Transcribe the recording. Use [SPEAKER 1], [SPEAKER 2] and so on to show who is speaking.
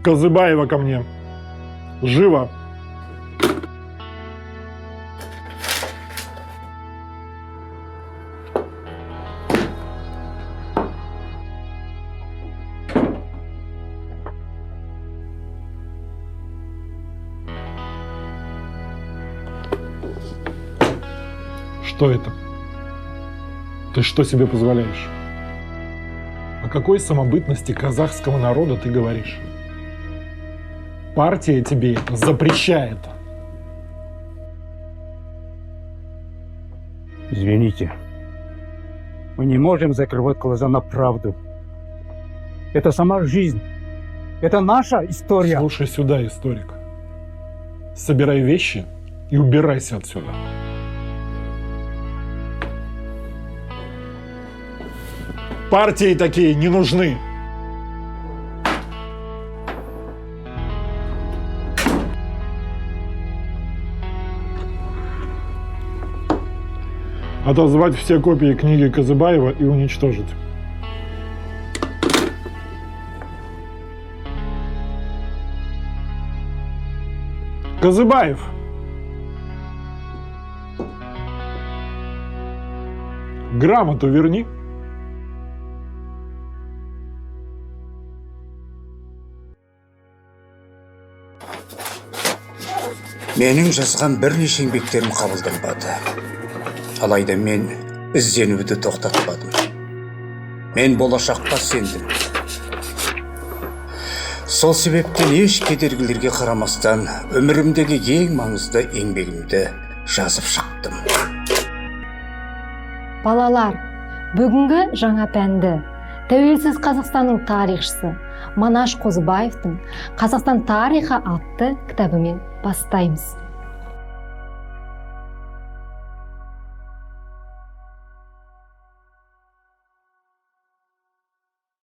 [SPEAKER 1] Казыбаева ко мне. Живо. Что это? Ты что себе позволяешь? О какой самобытности казахского народа ты говоришь? Партия тебе это запрещает.
[SPEAKER 2] Извините, мы не можем закрывать глаза на правду. Это сама жизнь. Это наша история.
[SPEAKER 1] Слушай сюда, историк. Собирай вещи и убирайся отсюда. Партии такие не нужны. Отозвать все копии книги Казыбаева и уничтожить. Казыбаев! Грамоту верни.
[SPEAKER 3] Менің жазған бірнеше еңбектерім қабылданбады. Алайда мен ізденуді тоқтатпадым. Мен болашаққа сендім. Сол себептен еш кедергілерге қарамастан өмірімдегі ең маңызды еңбегімді жазып шықтым.
[SPEAKER 4] Балалар, бүгінгі жаңа пәнді тәуелсіз Қазақстанның тарихшысы Манаш Қозыбаевтың «Қазақстан тарихы» атты кітабымен бастаймыз.